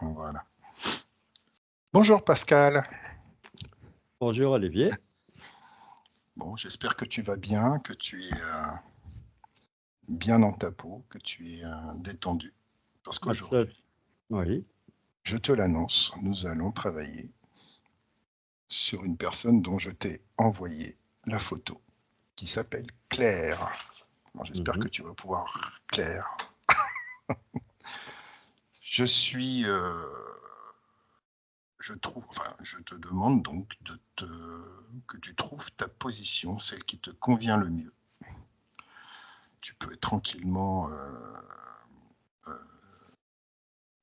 Voilà. Bonjour Pascal. Bonjour Olivier. Bon, j'espère que tu vas bien, que tu es bien dans ta peau, que tu es détendu. Parce qu'aujourd'hui, Oui. je te l'annonce, nous allons travailler sur une personne dont je t'ai envoyé la photo, qui s'appelle Claire. Bon, j'espère que tu vas pouvoir, Claire. Je te demande donc que tu trouves ta position, celle qui te convient le mieux. Tu peux tranquillement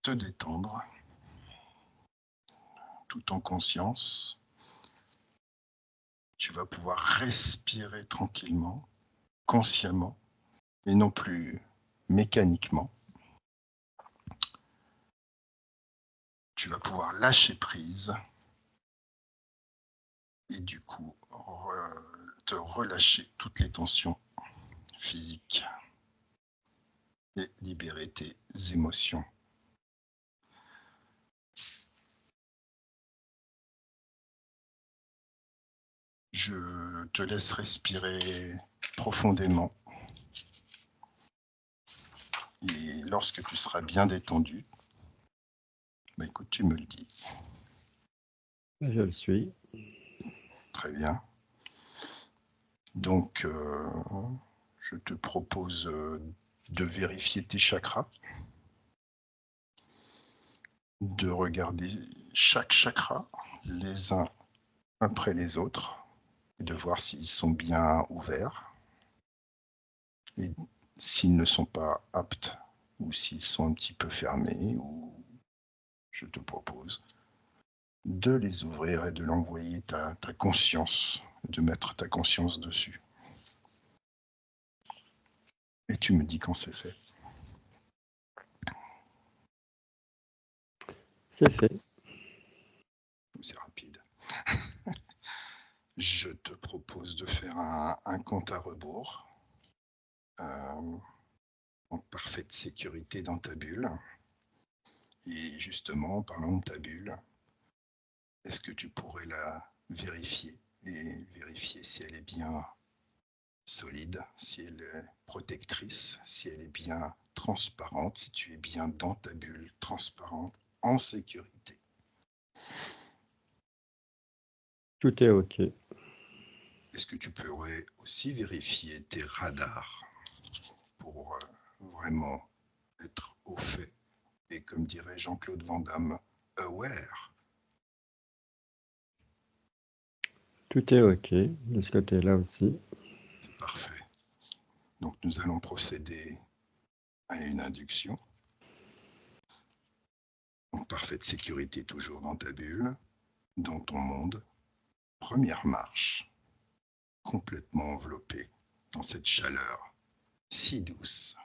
te détendre, tout en conscience. Tu vas pouvoir respirer tranquillement, consciemment, et non plus mécaniquement. Tu vas pouvoir lâcher prise et du coup te relâcher toutes les tensions physiques et libérer tes émotions. Je te laisse respirer profondément et lorsque tu seras bien détendu, écoute, tu me le dis. Je le suis. Très bien. Donc, je te propose de vérifier tes chakras, de regarder chaque chakra les uns après les autres et de voir s'ils sont bien ouverts et s'ils ne sont pas aptes ou s'ils sont un petit peu fermés, ou je te propose de les ouvrir et de l'envoyer ta conscience, de mettre ta conscience dessus. Et tu me dis quand c'est fait. C'est fait. C'est rapide. Je te propose de faire un compte à rebours en parfaite sécurité dans ta bulle. Et justement, en parlant de ta bulle, est-ce que tu pourrais la vérifier et vérifier si elle est bien solide, si elle est protectrice, si elle est bien transparente, si tu es bien dans ta bulle transparente, en sécurité. Tout est OK. Est-ce que tu pourrais aussi vérifier tes radars pour vraiment être au fait et, comme dirait Jean-Claude Van Damme, aware? Tout est OK de ce côté-là aussi. C'est parfait. Donc nous allons procéder à une induction. En parfaite sécurité, toujours dans ta bulle, dans ton monde. Première marche, complètement enveloppée dans cette chaleur si douce.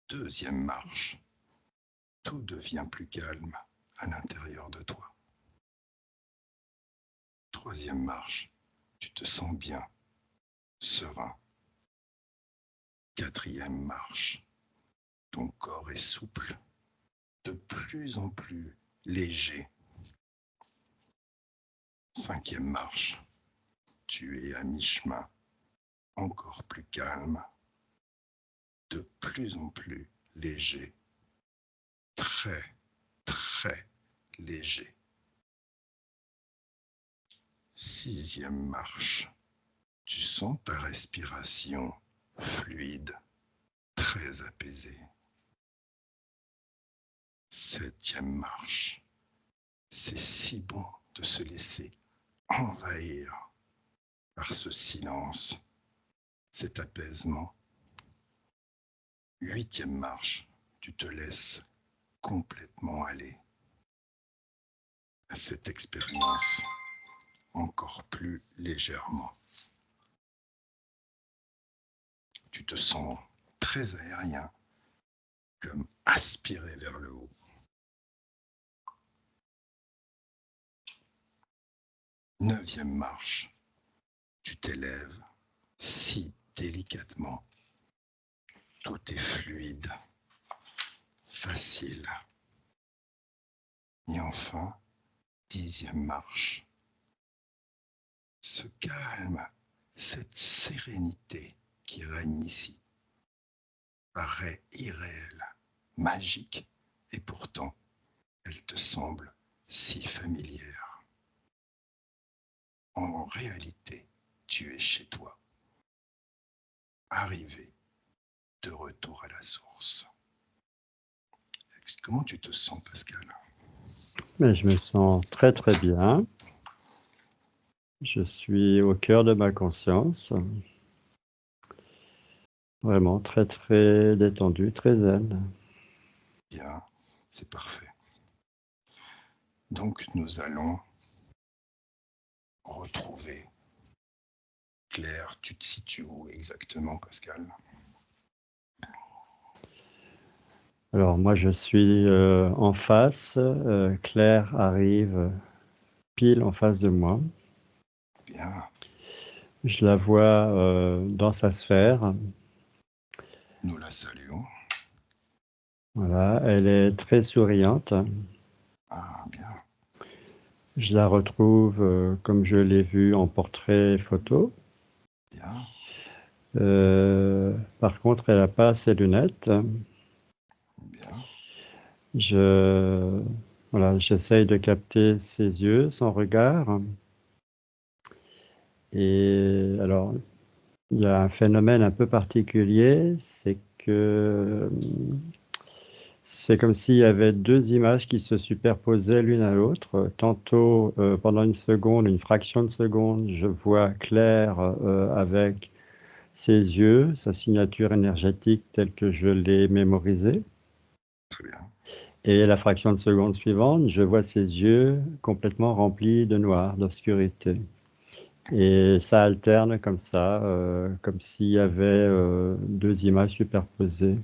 Deuxième marche, tout devient plus calme à l'intérieur de toi. Troisième marche, tu te sens bien, serein. Quatrième marche, ton corps est souple, de plus en plus léger. Cinquième marche, tu es à mi-chemin, encore plus calme, de plus en plus léger, très, très léger. Sixième marche, tu sens ta respiration fluide, très apaisée. Septième marche, c'est si bon de se laisser envahir par ce silence, cet apaisement. Huitième marche, tu te laisses complètement aller à cette expérience encore plus légèrement. Tu te sens très aérien, comme aspiré vers le haut. Neuvième marche, tu t'élèves si délicatement. Tout est fluide, facile. Et enfin, 10e marche. Ce calme, cette sérénité qui règne ici, paraît irréelle, magique, et pourtant, elle te semble si familière. En réalité, tu es chez toi, arrivé de retour à la source. Comment tu te sens, Pascal? Mais je me sens très très bien. Je suis au cœur de ma conscience. Vraiment très très détendu, très zen. Bien, c'est parfait. Donc nous allons retrouver Claire. Tu te situes où exactement, Pascal? Alors moi je suis en face, Claire arrive pile en face de moi. Bien, Je la vois dans sa sphère. nous la saluons. Voilà, elle est très souriante. Ah, bien, Je la retrouve comme je l'ai vue en portrait photo. bien, Par contre, elle n'a pas ses lunettes. bien, Voilà, j'essaye de capter ses yeux, son regard. Et alors, il y a un phénomène un peu particulier, c'est que c'est comme s'il y avait deux images qui se superposaient l'une à l'autre. Tantôt, pendant une seconde, une fraction de seconde, je vois Claire avec ses yeux, sa signature énergétique telle que je l'ai mémorisée. très bien. Et la fraction de seconde suivante, je vois ses yeux complètement remplis de noir, d'obscurité. Et ça alterne comme ça, comme s'il y avait deux images superposées.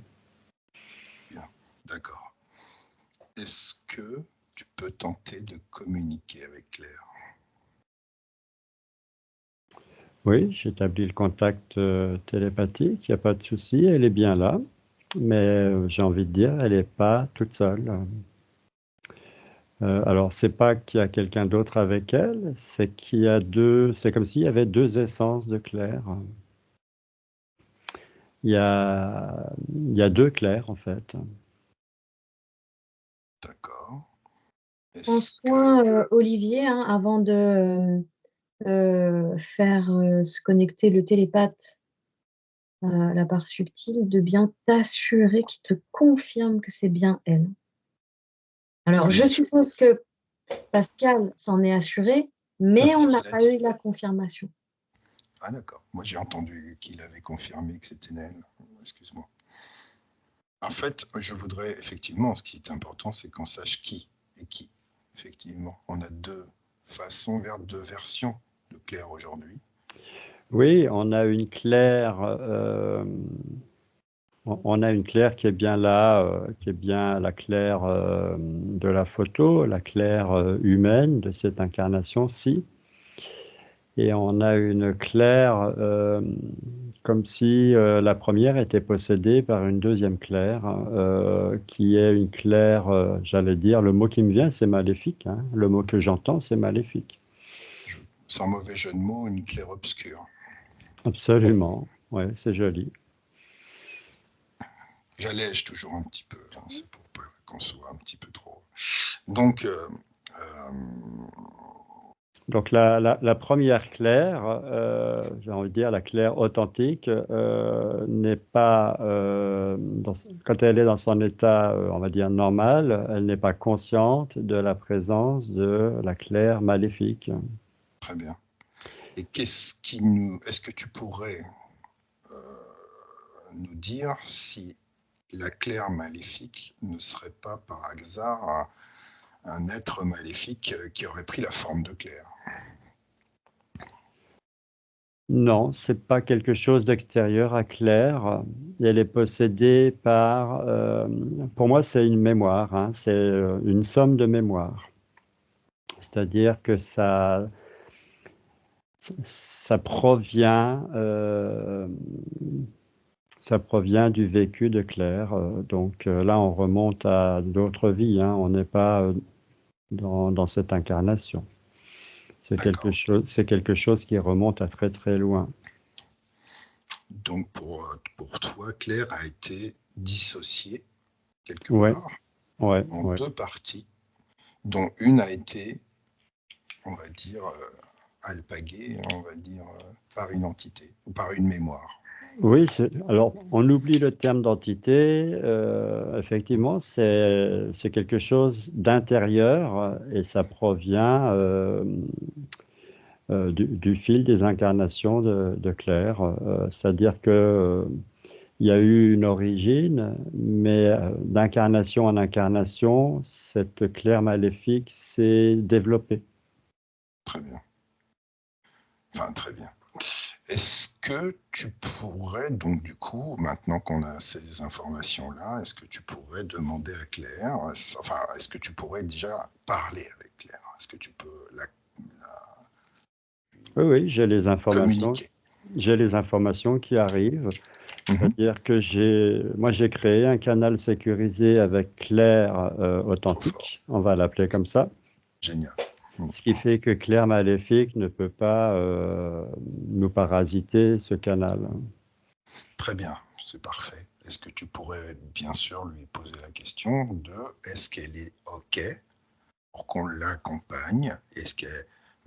Bien, d'accord. Est-ce que tu peux tenter de communiquer avec Claire? Oui, j'établis le contact télépathique, il n'y a pas de souci, elle est bien là. Mais j'ai envie de dire, elle n'est pas toute seule. Alors, c'est pas qu'il y a quelqu'un d'autre avec elle, c'est qu'il y a deux, c'est comme s'il y avait deux essences de Claire. Il y a deux Claires, en fait. D'accord. Prends Est-ce que... soin, Olivier, hein, avant de faire se connecter le télépathe à la part subtile, de bien t'assurer qu'il te confirme que c'est bien elle. Alors, Oui, je suppose que Pascal s'en est assuré, mais on n'a puisqu'il a pas dit. eu la confirmation. Ah, d'accord. Moi, j'ai entendu qu'il avait confirmé que c'était elle. Excuse-moi. En fait, je voudrais effectivement, ce qui est important, c'est qu'on sache qui est qui. Effectivement, on a deux façons vers deux versions de Claire aujourd'hui. Oui, on a une Claire, on a une Claire qui est bien là, qui est bien la Claire de la photo, la Claire humaine de cette incarnation-ci. Et on a une Claire comme si la première était possédée par une deuxième Claire, qui est une Claire, j'allais dire, le mot qui me vient, c'est maléfique, hein. Le mot que j'entends, c'est maléfique. Sans mauvais jeu de mots, une Claire obscure. Absolument, ouais, c'est joli. J'allège toujours un petit peu, hein, c'est pour pas qu'on soit un petit peu trop. Donc, Donc la première Claire, j'ai envie de dire la Claire authentique, n'est pas, quand elle est dans son état, on va dire normal, elle n'est pas consciente de la présence de la Claire maléfique. très bien. Et est-ce que tu pourrais nous dire si la Claire maléfique ne serait pas par hasard un être maléfique qui aurait pris la forme de Claire? Non, c'est pas quelque chose d'extérieur à Claire. Elle est possédée par, pour moi, c'est une mémoire, hein, c'est une somme de mémoires. C'est-à-dire que ça provient, Ça provient du vécu de Claire. Donc là, on remonte à d'autres vies, hein. On n'est pas dans cette incarnation. C'est D'accord. quelque chose qui remonte à très très loin. Donc pour toi, Claire a été dissociée quelque Ouais, part ouais, en ouais. deux parties, dont une a été, on va dire, alpaguée, on va dire, par une entité ou par une mémoire. Oui, alors on oublie le terme d'entité. Effectivement, c'est quelque chose d'intérieur et ça provient du fil des incarnations de Claire. C'est-à-dire que il y a eu une origine, mais d'incarnation en incarnation, cette Claire maléfique s'est développée. Très bien. Enfin, très bien. Est-ce que tu pourrais, donc du coup, maintenant qu'on a ces informations-là, est-ce que tu pourrais demander à Claire, enfin, est-ce que tu pourrais déjà parler avec Claire? Est-ce que tu peux la Oui, oui, communiquer? j'ai les informations qui arrivent. Mhm. C'est-à-dire que moi j'ai créé un canal sécurisé avec Claire Trop fort. authentique, on va l'appeler comme ça, Génial. Mhm. ce qui fait que Claire maléfique ne peut pas nous parasiter ce canal. Très bien, c'est parfait. Est-ce que tu pourrais bien sûr lui poser la question de est-ce qu'elle est OK pour qu'on l'accompagne?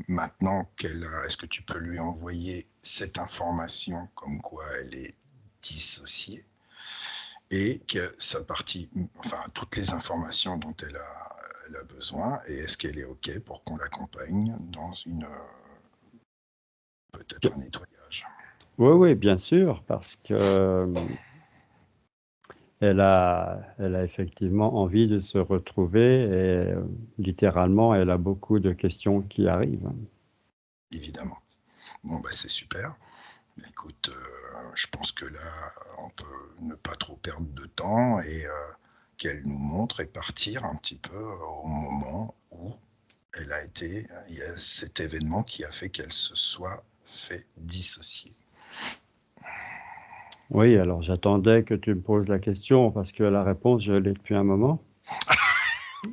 Maintenant est-ce que tu peux lui envoyer cette information comme quoi elle est dissociée et que sa partie, enfin toutes les informations dont elle a besoin, et est-ce qu'elle est OK pour qu'on l'accompagne dans peut-être un nettoyage? Oui, oui, bien sûr, parce que elle a effectivement envie de se retrouver et littéralement, elle a beaucoup de questions qui arrivent. Évidemment. Bon, bah, c'est super. Écoute, je pense que là, on peut ne pas trop perdre de temps et qu'elle nous montre et partir un petit peu au moment où il y a cet événement qui a fait qu'elle se soit fait dissocier. Oui, alors j'attendais que tu me poses la question parce que la réponse, je l'ai depuis un moment.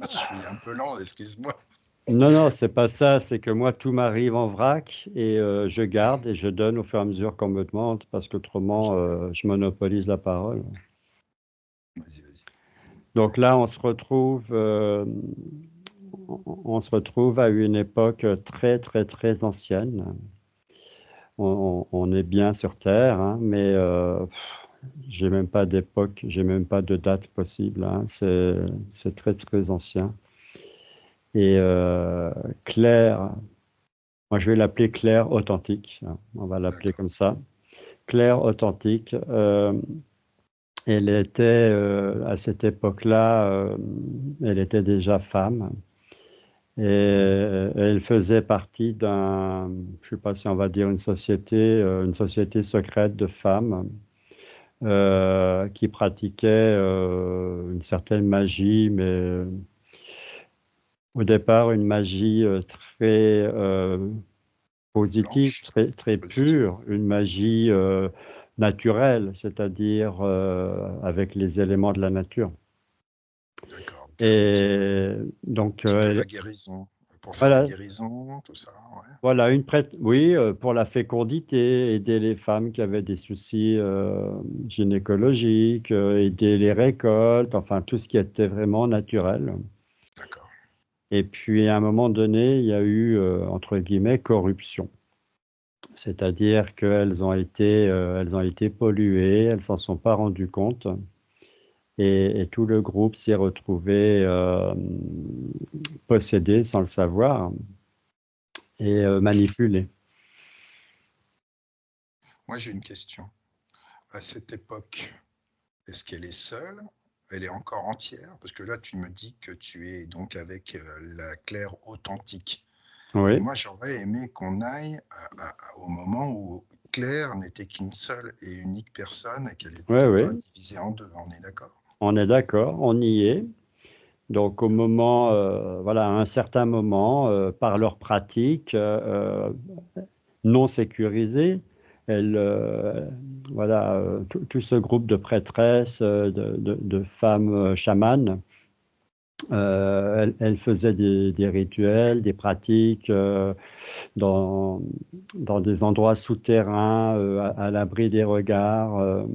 Je suis un peu lent, excuse-moi. Non, non, c'est pas ça. C'est que moi, tout m'arrive en vrac et je garde et je donne au fur et à mesure qu'on me demande parce qu'autrement, Génial. je monopolise la parole. Vas-y, vas-y. Donc là, on se retrouve à une époque très, très, très ancienne. On est bien sur Terre, hein, mais j'ai même pas d'époque, j'ai même pas de date possible, hein. C'est très, très ancien. Et Claire, moi je vais l'appeler Claire authentique, hein. On va l'appeler D'accord. comme ça. Claire authentique. Elle était à cette époque-là, elle était déjà femme et elle faisait partie je sais pas si on va dire une société secrète de femmes qui pratiquaient une certaine magie, mais au départ une magie très positive, Blanche, très, très positive. pure, une magie naturelle, c'est-à-dire avec les éléments de la nature. D'accord. Donc, Et donc, un petit peu la guérison. Pour faire des voilà, guérisons, tout ça. Ouais. voilà, oui, pour la fécondité, aider les femmes qui avaient des soucis gynécologiques, aider les récoltes, enfin tout ce qui était vraiment naturel. D'accord. Et puis à un moment donné, il y a eu, entre guillemets, corruption. C'est-à-dire elles ont été polluées, elles s'en sont pas rendues compte. Et tout le groupe s'est retrouvé possédé sans le savoir et manipulé. Moi, j'ai une question. À cette époque, est-ce qu'elle est seule? Elle est encore entière? Parce que là, tu me dis que tu es donc avec la Claire authentique. Mais Oui, moi, j'aurais aimé qu'on aille au moment où Claire n'était qu'une seule et unique personne et qu'elle oui, n'était pas oui, divisée en deux. On est d'accord? on est d'accord, on y est. Donc au moment, voilà, à un certain moment, par leur pratique non sécurisée, elle, voilà, tout ce groupe de prêtresses, de femmes chamanes, elle faisait des rituels, des pratiques dans, dans des endroits souterrains, à l'abri des regards.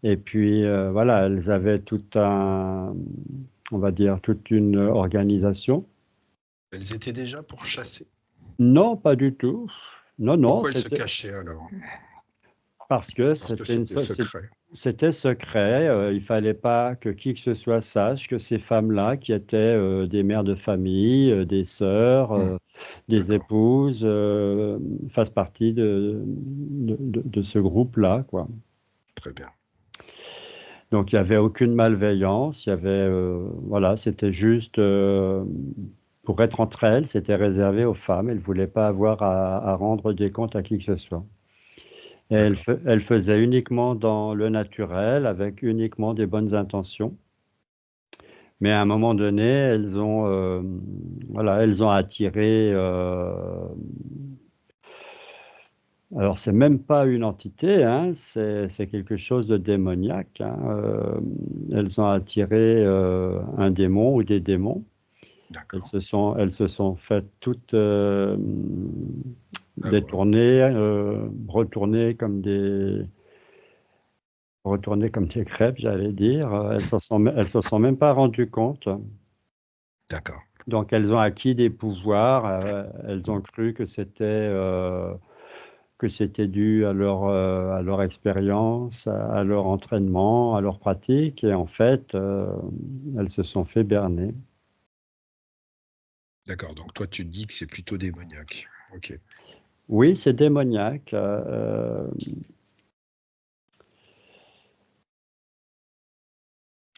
Et puis, voilà, elles avaient on va dire, toute une organisation. Elles étaient déjà pour chasser. Non, pas du tout. Non, non, Pourquoi elles se cachaient alors? parce que Parce que c'était secret. c'était secret. Il fallait pas que qui que ce soit sache que ces femmes-là, qui étaient des mères de famille, des sœurs, des D'accord. épouses, fassent partie de ce groupe-là, quoi. Très bien. Donc il n'y avait aucune malveillance. Il y avait, voilà, c'était juste pour être entre elles, c'était réservé aux femmes. Elles ne voulaient pas avoir à rendre des comptes à qui que ce soit. Et D'accord. elle faisait uniquement dans le naturel, avec uniquement des bonnes intentions. Mais à un moment donné, voilà, elles ont attiré. Alors, c'est même pas une entité, hein, c'est quelque chose de démoniaque, hein. Elles ont attiré un démon ou des démons. D'accord. Elles se sont faites toutes À voir. détourner, retourner comme des crêpes, j'allais dire. Elles se sont même pas rendues compte. D'accord. Donc, elles ont acquis des pouvoirs. Elles ont cru que c'était dû à leur expérience, à leur entraînement, à leur pratique. Et en fait, elles se sont fait berner. D'accord. Donc toi, tu dis que c'est plutôt démoniaque. Ok. Oui, c'est démoniaque.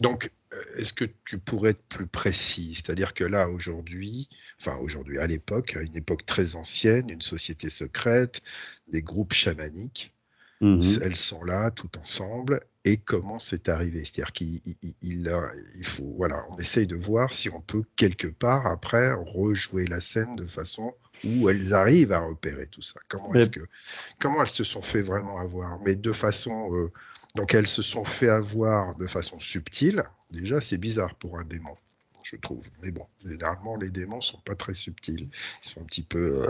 Donc, est-ce que tu pourrais être plus précis? C'est-à-dire que là, aujourd'hui, à l'époque, à une époque très ancienne, une société secrète, des groupes chamaniques, elles sont là, tout ensemble, et comment c'est arrivé? C'est-à-dire il faut, voilà, on essaye de voir si on peut quelque part, après, rejouer la scène de façon où elles arrivent à repérer tout ça. Comment elles se sont fait vraiment avoir? Mais de façon... donc elles se sont fait avoir de façon subtile. Déjà, c'est bizarre pour un démon, je trouve. Mais bon, généralement, les démons sont pas très subtils. Ils sont un petit peu...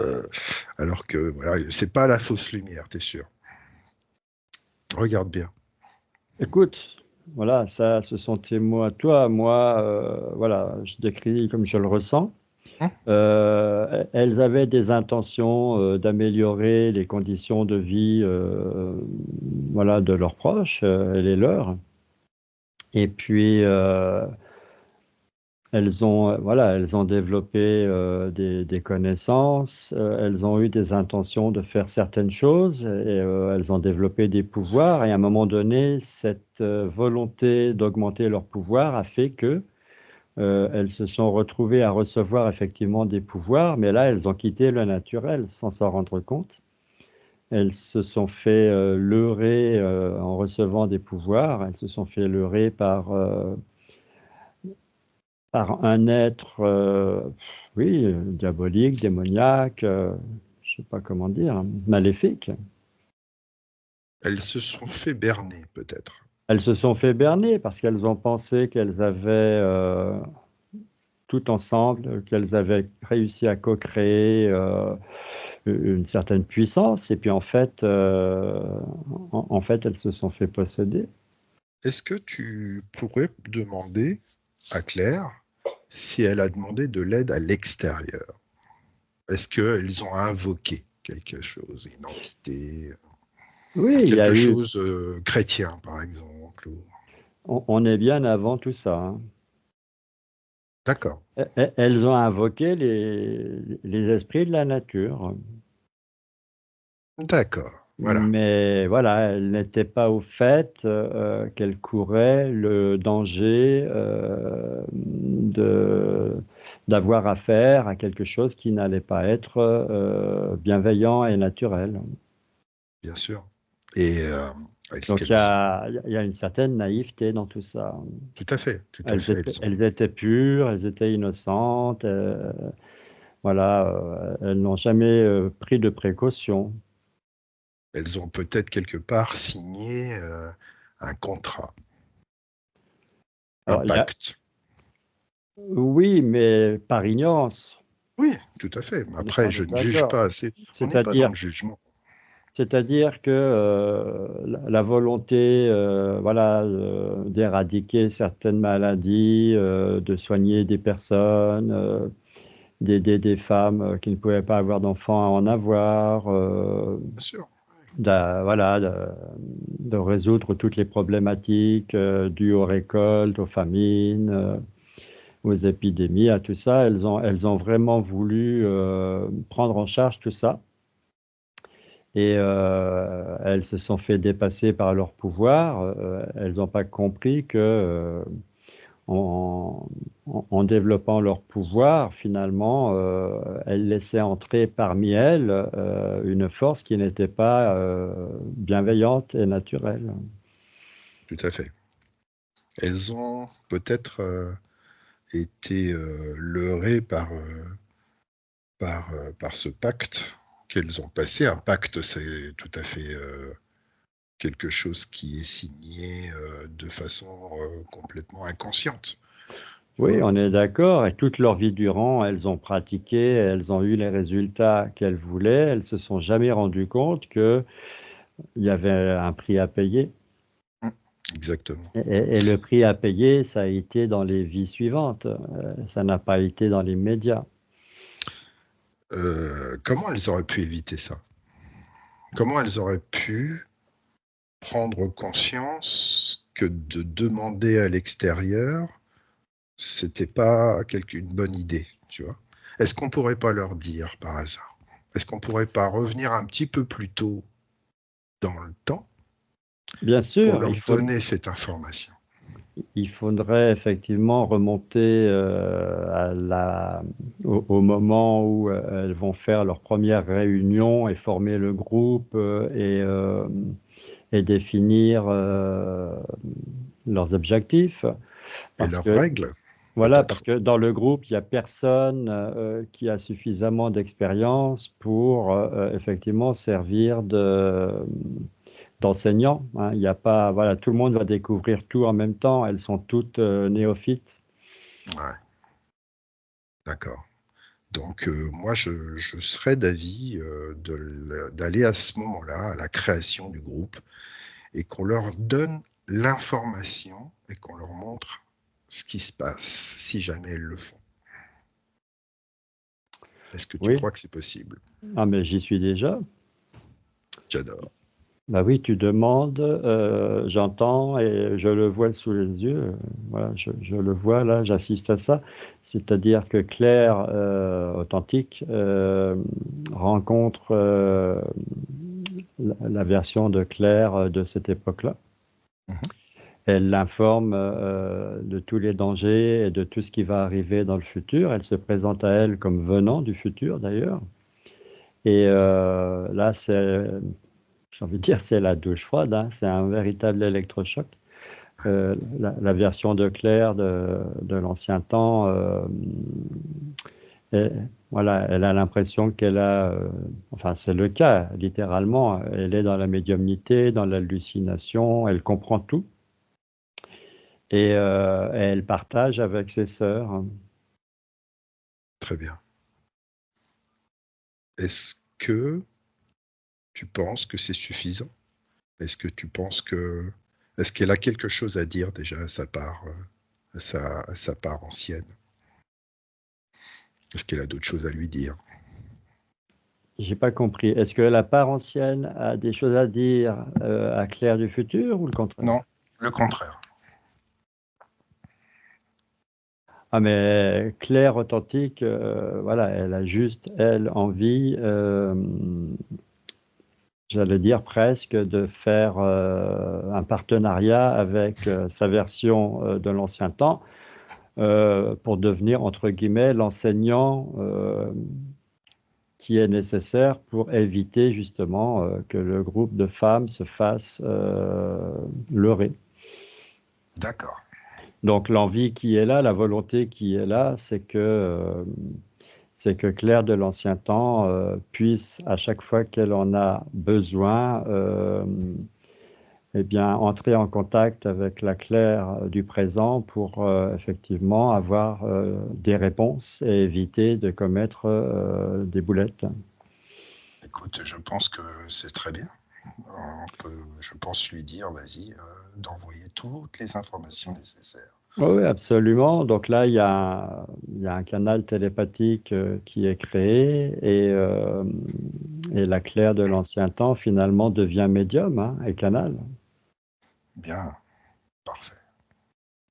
alors que, voilà, c'est pas la fausse lumière, t'es sûr. Regarde bien. Écoute, voilà, ça, ce sont tes mots à toi. Moi, voilà, je décris comme je le ressens. Elles avaient des intentions d'améliorer les conditions de vie, voilà, de leurs proches et les leurs. Et puis, voilà, elles ont développé des connaissances, elles ont eu des intentions de faire certaines choses, et elles ont développé des pouvoirs. Et à un moment donné, cette volonté d'augmenter leur pouvoir a fait que elles se sont retrouvées à recevoir effectivement des pouvoirs, mais là, elles ont quitté le naturel sans s'en rendre compte. Elles se sont fait leurrer en recevant des pouvoirs. Elles se sont fait leurrer par un être, oui, diabolique, démoniaque, je sais pas comment dire, maléfique. Elles se sont fait berner, peut-être. Elles se sont fait berner parce qu'elles ont pensé qu'elles avaient tout ensemble, qu'elles avaient réussi à co-créer une certaine puissance, et puis en fait, en fait, elles se sont fait posséder. Est-ce que tu pourrais demander à Claire si elle a demandé de l'aide à l'extérieur? Est-ce qu'elles ont invoqué quelque chose, une entité, Oui, il y a quelque eu, chose chrétien, par exemple on est bien avant tout ça, hein. D'accord, Elles ont invoqué les esprits de la nature. d'accord, voilà, Mais voilà, elles n'étaient pas au fait qu'elles couraient le danger d'avoir affaire à quelque chose qui n'allait pas être bienveillant et naturel. bien sûr. Et est-ce Donc qu'elles ont... il y a une certaine naïveté dans tout ça. tout à fait, elles ont... Elles étaient pures, elles étaient innocentes, voilà, elles n'ont jamais pris de précautions. Elles ont peut-être quelque part signé un contrat, un Alors, pacte. oui, mais par ignorance. Oui, tout à fait. Mais après, On je est ne juge d'accord. pas assez. On n'est pas dans C'est-à-dire, le jugement. c'est-à-dire que la volonté, voilà, d'éradiquer certaines maladies, de soigner des personnes, d'aider des femmes qui ne pouvaient pas avoir d'enfants à en avoir, Bien sûr. voilà, de résoudre toutes les problématiques dues aux récoltes, aux famines, aux épidémies, à tout ça. Elles ont vraiment voulu prendre en charge tout ça. Et elles se sont fait dépasser par leur pouvoir. Elles n'ont pas compris que en, en développant leur pouvoir, finalement, elles laissaient entrer parmi elles une force qui n'était pas bienveillante et naturelle. Tout à fait. Elles ont peut-être été leurrées par ce pacte qu'elles ont passé. Un pacte, c'est tout à fait quelque chose qui est signé de façon complètement inconsciente. Tu Oui, vois. on est d'accord. Et toute leur vie durant, elles ont pratiqué, elles ont eu les résultats qu'elles voulaient. Elles se sont jamais rendues compte qu'il y avait un prix à payer. Exactement. Et le prix à payer, ça a été dans les vies suivantes. Ça n'a pas été dans les médias. Comment elles auraient pu éviter ça? Comment elles auraient pu prendre conscience que de demander à l'extérieur, c'était pas une bonne idée, tu vois? Est-ce qu'on pourrait pas leur dire par hasard? Est-ce qu'on pourrait pas revenir un petit peu plus tôt dans le temps Bien pour sûr, leur donner cette information? il faudrait effectivement remonter au moment où elles vont faire leur première réunion et former le groupe et définir leurs objectifs. Et Parce leurs que, règles, voilà, parce peut-être? que dans le groupe, il n'y a personne qui a suffisamment d'expérience pour effectivement servir d'enseignant, hein. Il n'y a pas, voilà, tout le monde va découvrir tout en même temps. Elles sont toutes néophytes. Ouais, d'accord. Donc, moi, je serais d'avis d'aller à ce moment-là, à la création du groupe, et qu'on leur donne l'information et qu'on leur montre ce qui se passe si jamais elles le font. Est-ce que tu Oui, crois que c'est possible? ah, mais j'y suis déjà. J'adore. Bah oui, tu demandes, j'entends et je le vois sous les yeux. Voilà, je le vois là, j'assiste à ça. C'est-à-dire que Claire, authentique, rencontre la version de Claire de cette époque-là. Mhm. Elle l'informe de tous les dangers et de tout ce qui va arriver dans le futur. Elle se présente à elle comme venant du futur d'ailleurs. Et là, j'ai envie de dire, c'est la douche froide, hein. C'est un véritable électrochoc. La version de Claire de l'ancien temps, et, voilà, elle a l'impression qu'elle a, enfin c'est le cas, littéralement, elle est dans la médiumnité, dans l'hallucination, elle comprend tout et elle partage avec ses sœurs. Très bien. Est-ce que tu penses que c'est suffisant? Est-ce que tu penses que... Est-ce qu'elle a quelque chose à dire déjà à sa part, à sa part ancienne? Est-ce qu'elle a d'autres choses à lui dire? J'ai pas compris. Est-ce que la part ancienne a des choses à dire à Claire du futur ou le contraire? Non, le contraire. Ah mais Claire authentique, voilà, elle a juste, elle, envie, j'allais dire presque, de faire un partenariat avec sa version de l'ancien temps pour devenir, entre guillemets, l'enseignant qui est nécessaire pour éviter justement que le groupe de femmes se fasse leurrer. D'accord. Donc l'envie qui est là, la volonté qui est là, c'est que Claire de l'ancien temps puisse, à chaque fois qu'elle en a besoin, eh bien, entrer en contact avec la Claire du présent pour effectivement avoir des réponses et éviter de commettre des boulettes. Écoute, je pense que c'est très bien. Je pense lui dire, vas-y, d'envoyer toutes les informations nécessaires. Oui, absolument. Donc là, il y a un canal télépathique qui est créé et la Claire de l'ancien temps finalement devient médium et canal. Bien, parfait.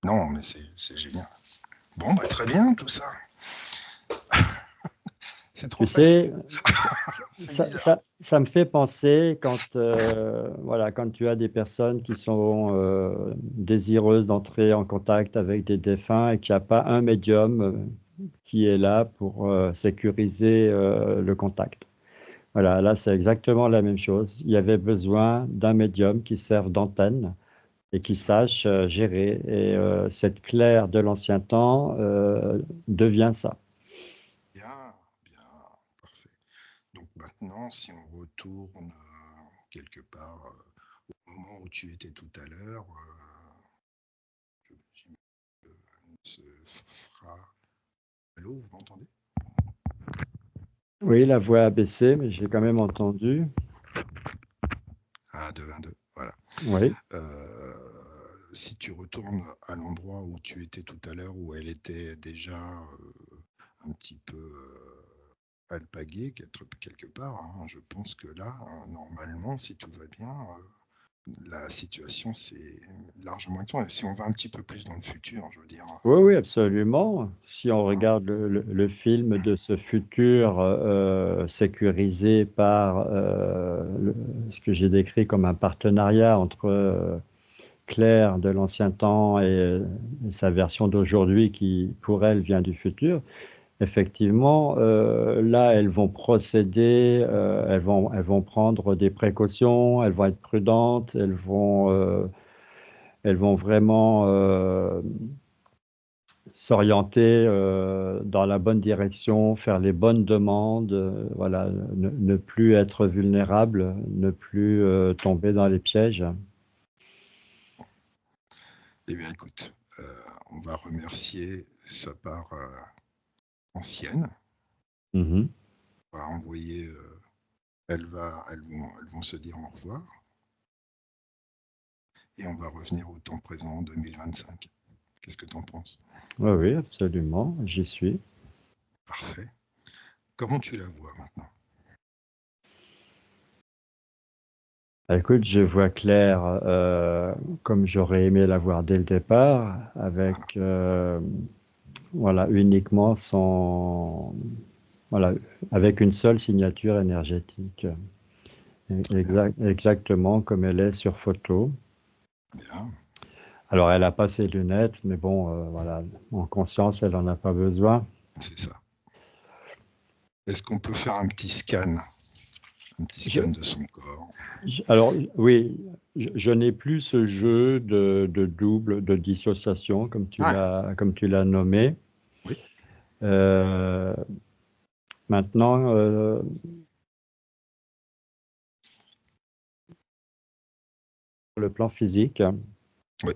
Non, mais c'est génial. Bon, bah, très bien tout ça. C'est trop Tu sais, facile. C'est ça, bizarre. ça me fait penser voilà, quand tu as des personnes qui sont désireuses d'entrer en contact avec des défunts et qu'il n'y a pas un médium qui est là pour sécuriser le contact. Voilà, là c'est exactement la même chose. Il y avait besoin d'un médium qui serve d'antenne et qui C'est ça. sache gérer. Et cette Claire de l'ancien temps devient ça. Bien, bien, parfait. Donc maintenant, si on retourne quelque part au moment où tu étais tout à l'heure, j'imagine que se fera. Allô, vous m'entendez? Oui, la voix a baissé, mais j'ai quand même entendu. 1, 2, 1, 2, voilà. Oui. Si tu retournes à l'endroit où tu étais tout à l'heure, où elle était déjà un petit peu alpaguée quelque part, hein, je pense que là, normalement, si tout va bien, la situation c'est largement actuelle. Si on va un petit peu plus dans le futur, je veux dire, Oui, oui, absolument. Si on hein, regarde le film de ce futur sécurisé par ce que j'ai décrit comme un partenariat entre Claire de l'ancien temps et sa version d'aujourd'hui qui, pour elle, vient du futur, effectivement, là, elles vont procéder, elles vont prendre des précautions, elles vont être prudentes, elles vont vraiment s'orienter dans la bonne direction, faire les bonnes demandes, voilà, ne plus être vulnérable, ne plus tomber dans les pièges. eh bien écoute, on va remercier sa part ancienne, Mhm. on va envoyer, elles vont se dire au revoir, et on va revenir au temps présent 2025. Qu'est-ce que tu en penses? Oui, oui, absolument, j'y suis. Parfait. Comment tu la vois maintenant? Écoute, je vois clair comme j'aurais aimé la voir dès le départ, Voilà. avec voilà, uniquement voilà, avec une seule signature énergétique, Très bien. exactement comme elle est sur photo. Bien, Alors, elle n'a pas ses lunettes, mais bon, voilà, en conscience, elle n'en a pas besoin. c'est ça. Est-ce qu'on peut faire un petit Je- scan de son corps? alors, oui, je n'ai plus ce jeu de double, de dissociation, Ouais, comme tu l'as nommé. oui. Euh, maintenant, sur le plan physique, Oui.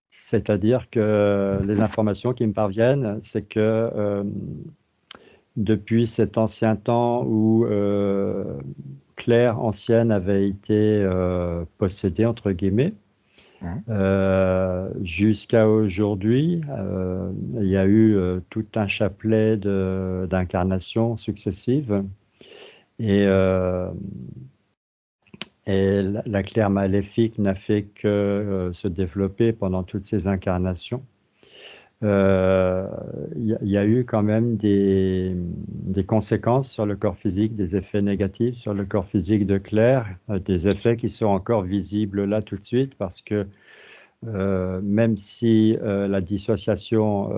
c'est-à-dire que les informations qui me parviennent, c'est que depuis cet ancien temps où Claire ancienne avait été possédée, entre guillemets, Mhm. jusqu'à aujourd'hui, il y a eu tout un chapelet d'incarnations successives. Et, euh, et la Claire maléfique n'a fait que se développer pendant toutes ces incarnations. Euh, Il y a eu quand même des conséquences sur le corps physique, des effets négatifs sur le corps physique de Claire, des effets qui sont encore visibles là tout de suite parce que même si la dissociation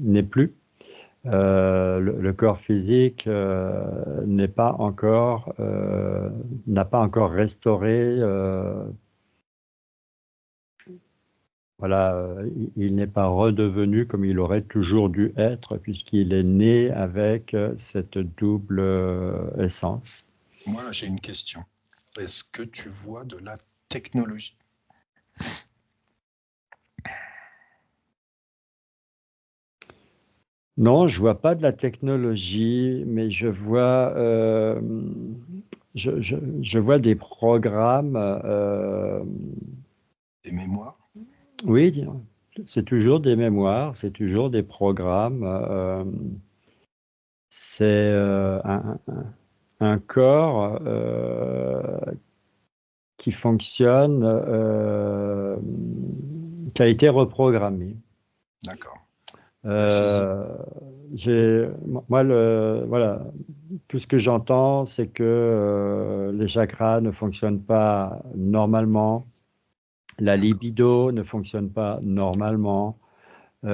n'est plus, le corps physique n'a pas encore restauré voilà, il n'est pas redevenu comme il aurait toujours dû être, puisqu'il est né avec cette double essence. Moi, j'ai une question. Est-ce que tu vois de la technologie? Non, je vois pas de la technologie, mais je vois des programmes. Des mémoires? Oui, c'est toujours des mémoires, c'est toujours des programmes. C'est un corps qui fonctionne, qui a été reprogrammé. D'accord. La physique? Euh, Moi, voilà, tout ce que j'entends, c'est que les chakras ne fonctionnent pas normalement, la D'accord. libido ne fonctionne pas normalement, Ok.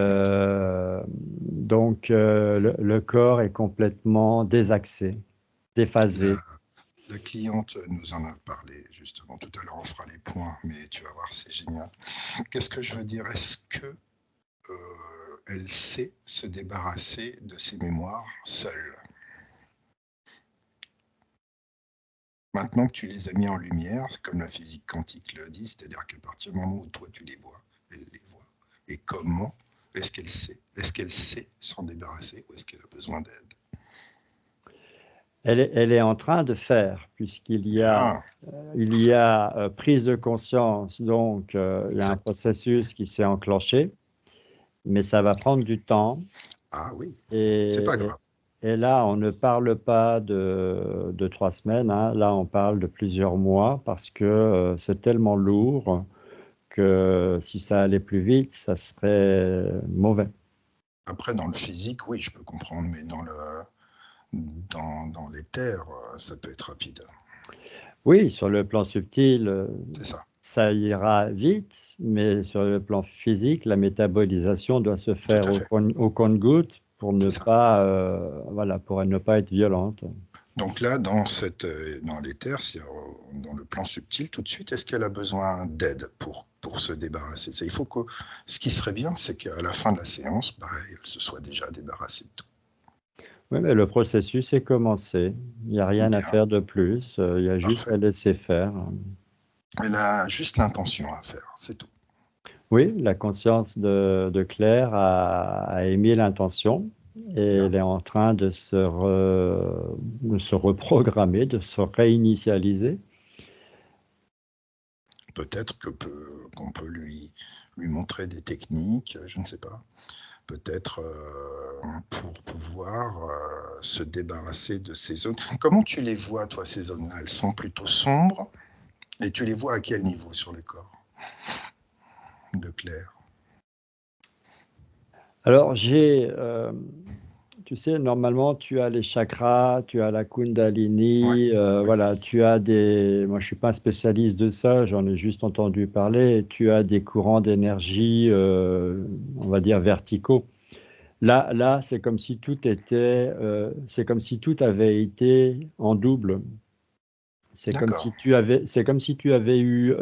donc le corps est complètement désaxé, déphasé. La, la cliente nous en a parlé justement. Tout à l'heure, on fera les points, mais tu vas voir, c'est génial. Qu'est-ce que je veux dire? Est-ce que elle sait se débarrasser de ses mémoires seule? Maintenant que tu les as mis en lumière, comme la physique quantique le dit, c'est-à-dire qu'à partir du moment où toi tu les vois, elle les voit. Et comment est-ce qu'elle sait? Est-ce qu'elle sait s'en débarrasser ou est-ce qu'elle a besoin d'aide? Elle est en train de faire, puisqu'il y a, Bien, il y parfait, a prise de conscience, donc il y a un exact. processus qui s'est enclenché, mais ça va prendre du temps. Ah oui, c'est pas Et, grave. et là, on ne parle pas de 3 semaines, hein. Là, on parle de plusieurs mois parce que c'est tellement lourd que si ça allait plus vite, ça serait mauvais. Après, dans le physique, oui, je peux comprendre, mais dans l'éther, ça peut être rapide. Oui, sur le plan subtil, C'est ça, ça ira vite, mais sur le plan physique, la métabolisation doit se tout faire à fait, au compte-gouttes pour ne c'est ça. pas, voilà, pour ne pas être violente. Donc là, dans l'éther, dans le plan subtil, tout de suite, est-ce qu'elle a besoin d'aide pour se débarrasser? Il faut que, ce qui serait bien, c'est qu'à la fin de la séance, bah, elle se soit déjà débarrassée de tout. Oui, mais le processus est commencé. Il n'y a rien à Bien, faire de plus. Il y a juste à parfait. laisser faire. Elle a juste l'intention à faire, c'est tout. Oui, la conscience de Claire a émis l'intention et Bien. elle est en train de se reprogrammer, de se réinitialiser. Peut-être qu'on peut lui montrer des techniques, je ne sais pas. Peut-être pour pouvoir se débarrasser de ces zones. Comment tu les vois, toi, ces zones-là? Elles sont plutôt sombres et tu les vois à quel niveau sur le corps de Claire? Alors, tu sais, normalement, tu as les chakras, tu as la Ouais, Kundalini, ouais, voilà, tu as moi, je suis pas un spécialiste de ça, j'en ai juste entendu parler, et tu as des courants d'énergie, on va dire verticaux. Là, c'est comme si tout avait été en double. d'accord. C'est comme si tu avais eu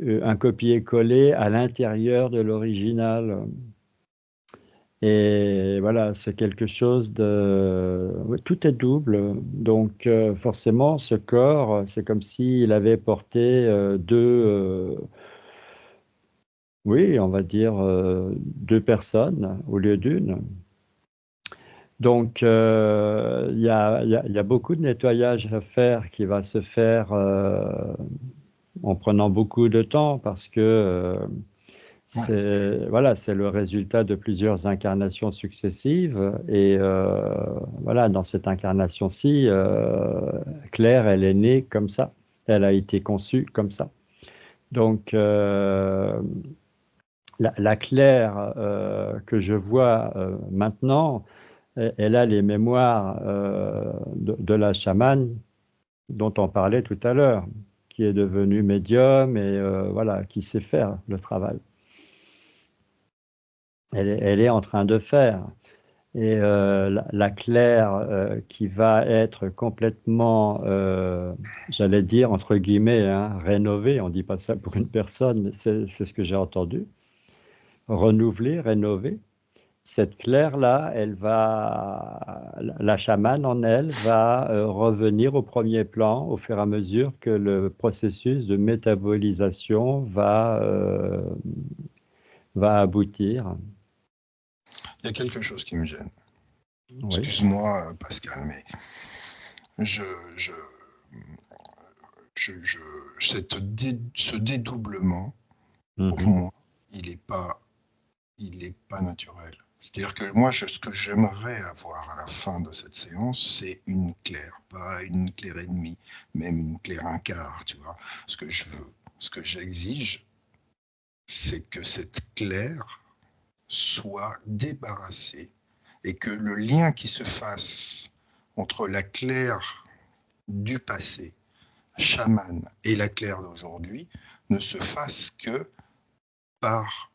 un copier-coller à l'intérieur de l'original. Et voilà, c'est quelque chose de... oui, tout est double. Donc forcément, ce corps, c'est comme s'il avait porté oui, on va dire deux personnes au lieu d'une. Donc il y a beaucoup de nettoyage à faire qui va se faire en prenant beaucoup de temps parce que Ouais, voilà, c'est le résultat de plusieurs incarnations successives. Et voilà, dans cette incarnation-ci, Claire, elle est née comme ça. Elle a été conçue comme ça. Donc, la Claire que je vois maintenant, elle a les mémoires de la chamane dont on parlait tout à l'heure, qui est devenue médium et voilà, qui sait faire le travail. Elle est en train de faire. Et la Claire qui va être complètement, j'allais dire, entre guillemets, hein, rénovée, on ne dit pas ça pour une personne, mais c'est ce que j'ai entendu. renouvelée, rénovée. Cette claire-là, la chamane en elle va revenir au premier plan au fur et à mesure que le processus de métabolisation va aboutir. Il y a quelque chose qui me gêne. Oui. Excuse-moi, Pascal, mais ce dédoublement, pour moi, il n'est pas naturel. C'est-à-dire que moi, ce que j'aimerais avoir à la fin de cette séance, c'est une claire, pas une claire et demie, même une claire un quart, tu vois. Ce que je veux, ce que j'exige, c'est que cette claire soit débarrassée et que le lien qui se fasse entre la claire du passé, chamane, et la claire d'aujourd'hui ne se fasse que par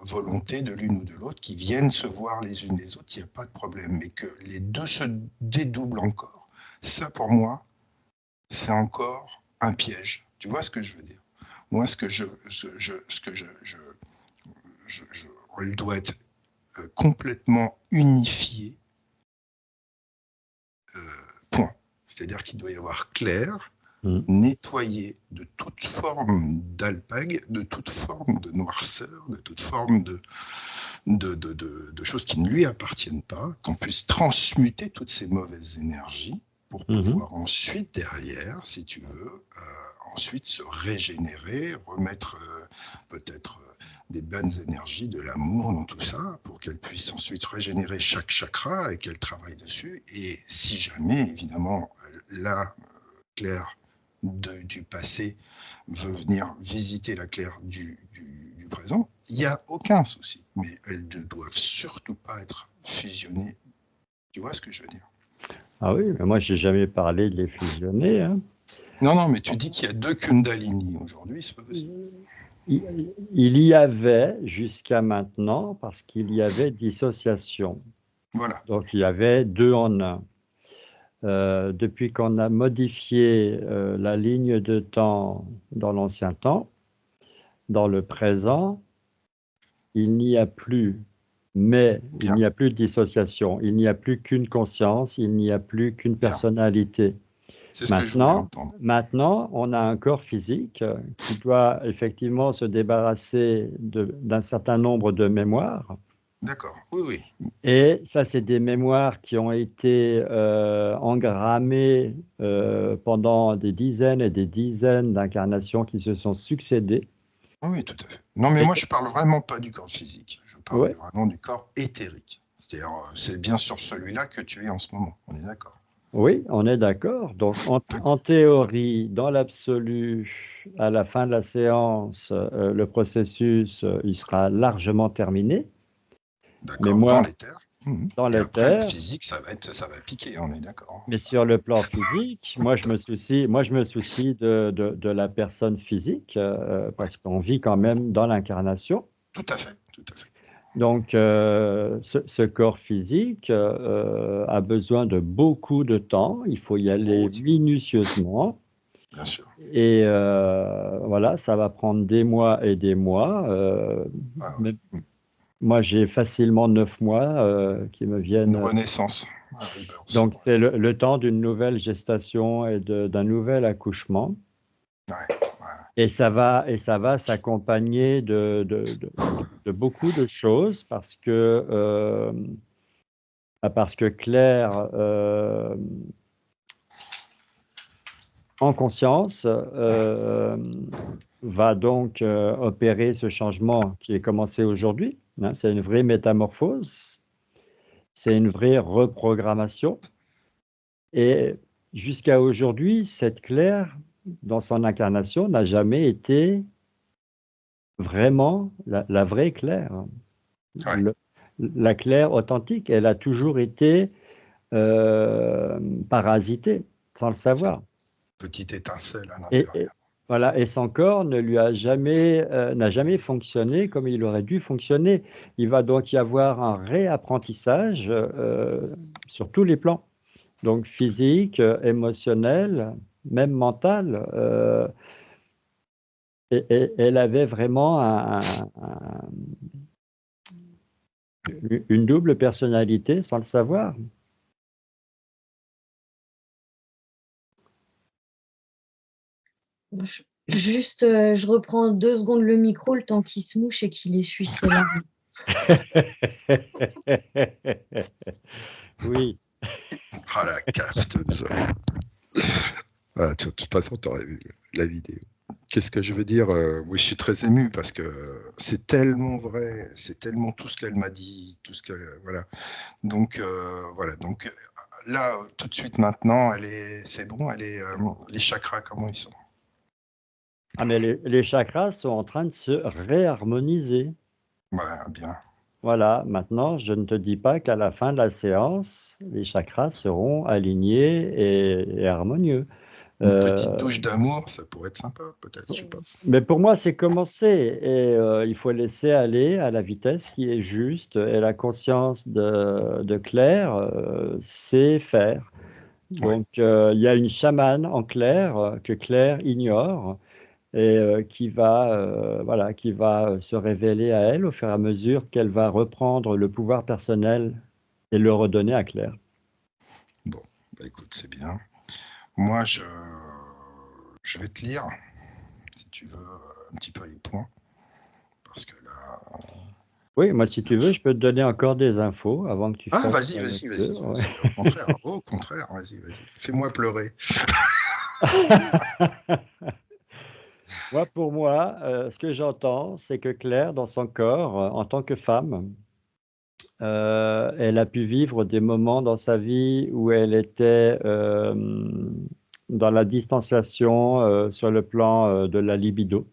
volonté de l'une ou de l'autre, qui viennent se voir les unes les autres, il n'y a pas de problème. Mais que les deux se dédoublent encore, ça pour moi, c'est encore un piège. Tu vois ce que je veux dire? Moi, elle doit être complètement unifié, point. C'est-à-dire qu'il doit y avoir clair, nettoyé de toute forme d'alpague, de toute forme de noirceur, de toute forme de choses qui ne lui appartiennent pas, qu'on puisse transmuter toutes ces mauvaises énergies pour pouvoir ensuite, derrière, si tu veux, ensuite se régénérer, remettre peut-être des bonnes énergies, de l'amour dans tout ça, pour qu'elle puisse ensuite régénérer chaque chakra et qu'elle travaille dessus. Et si jamais, évidemment, la claire du passé veut venir visiter la claire du présent, il n'y a aucun souci. Mais elles ne doivent surtout pas être fusionnées. Tu vois ce que je veux dire? Ah oui, mais moi, je n'ai jamais parlé de les fusionner. Hein. Non, mais tu dis qu'il y a deux Kundalini aujourd'hui, c'est pas possible. Il y avait jusqu'à maintenant, parce qu'il y avait dissociation. Voilà. Donc, il y avait deux en un. Depuis qu'on a modifié la ligne de temps dans l'ancien temps, dans le présent, il n'y a plus, mais il n'y a plus de dissociation, il n'y a plus qu'une conscience, il n'y a plus qu'une personnalité. C'est ce que je voulais entendre. Maintenant, on a un corps physique qui doit effectivement se débarrasser d'un certain nombre de mémoires. D'accord, oui. Et ça, c'est des mémoires qui ont été engrammées pendant des dizaines et des dizaines d'incarnations qui se sont succédées. Oui, tout à fait. Non, mais moi, je parle vraiment pas du corps physique. Je parle vraiment du corps éthérique. C'est-à-dire, c'est bien sur celui-là que tu es en ce moment. On est d'accord? Oui, on est d'accord. Donc, en théorie, dans l'absolu, à la fin de la séance, le processus, il sera largement terminé. D'accord, dans l'éther. Dans et après, le l'éther. physique, ça va piquer, on est d'accord. Mais sur le plan physique, moi, je me soucie de la personne physique, parce qu'on vit quand même dans l'incarnation. Tout à fait. Donc, ce corps physique a besoin de beaucoup de temps. Il faut y aller minutieusement. Bien sûr. Et voilà, ça va prendre des mois et des mois. Moi, j'ai facilement 9 mois qui me viennent. Une renaissance. Donc, c'est le temps d'une nouvelle gestation et d'un nouvel accouchement. Et ça va s'accompagner de beaucoup de choses parce que Claire, en conscience, va donc opérer ce changement qui est commencé aujourd'hui. Hein, c'est une vraie métamorphose, c'est une vraie reprogrammation. Et jusqu'à aujourd'hui, cette Claire, dans son incarnation, n'a jamais été vraiment la vraie Claire. La Claire authentique, elle a toujours été parasitée, sans le savoir. Petite étincelle à l'intérieur. Voilà, et son corps n'a jamais fonctionné comme il aurait dû fonctionner. Il va donc y avoir un réapprentissage sur tous les plans. Donc physique, émotionnel, même mental. Et elle avait vraiment Une double personnalité sans le savoir. Juste, je reprends 2 secondes le micro, le temps qu'il se mouche et qu'il essuie ses larmes. Oui. Ah, la cafeteuse. Ah, de toute façon, tu aurais vu la vidéo. Qu'est-ce que je veux dire? Oui, je suis très ému parce que c'est tellement vrai, c'est tellement tout ce qu'elle m'a dit, tout ce que voilà. Donc voilà. Donc là, tout de suite maintenant, c'est bon. Les chakras, comment ils sont? Ah, mais les chakras sont en train de se réharmoniser. Ouais, bien. Voilà, maintenant, je ne te dis pas qu'à la fin de la séance, les chakras seront alignés et harmonieux. Une petite Euh, douche d'amour, ça pourrait être sympa, peut-être, je sais pas. mais pour moi, c'est commencé et il faut laisser aller à la vitesse qui est juste et la conscience de Claire sait faire. Ouais. Donc, il y a une chamane en Claire que Claire ignore et voilà, qui va se révéler à elle au fur et à mesure qu'elle va reprendre le pouvoir personnel et le redonner à Claire. Bon, bah écoute, c'est bien. Moi, je vais te lire, si tu veux, un petit peu les points, parce que là. Oui, moi, si tu veux, je peux te donner encore des infos avant que tu Ah, fasses vas-y, ta vas-y, vas-y, lecture. Ouais. vas-y. Au contraire, vas-y, vas-y. Fais-moi pleurer. Moi, pour moi, ce que j'entends, c'est que Claire, dans son corps, en tant que femme, elle a pu vivre des moments dans sa vie où elle était dans la distanciation sur le plan de la libido,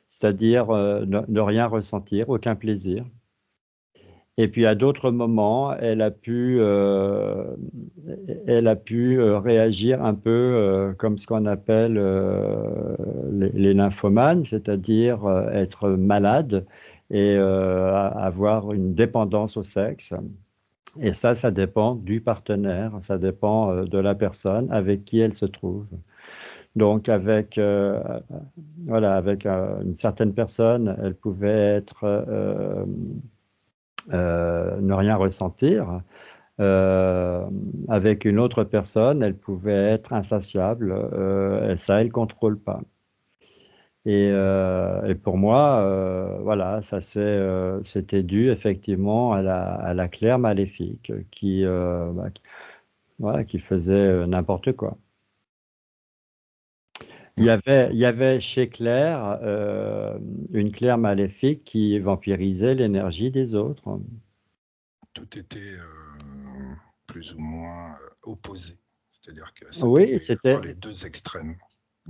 c'est-à-dire ne rien ressentir, aucun plaisir. Et puis à d'autres moments, elle a pu réagir un peu comme ce qu'on appelle les nymphomanes, c'est-à-dire être malade et avoir une dépendance au sexe. Et ça dépend du partenaire, ça dépend de la personne avec qui elle se trouve. Donc avec une certaine personne, elle pouvait être ne rien ressentir. Avec une autre personne, elle pouvait être insatiable. Et ça, elle ne contrôle pas. Et pour moi, voilà, c'était dû effectivement à la Claire maléfique voilà, qui faisait n'importe quoi. Il y avait chez Claire une Claire maléfique qui vampirisait l'énergie des autres. Tout était plus ou moins opposé. C'est-à-dire que ça Oui, pouvait avoir c'était, les deux extrêmes.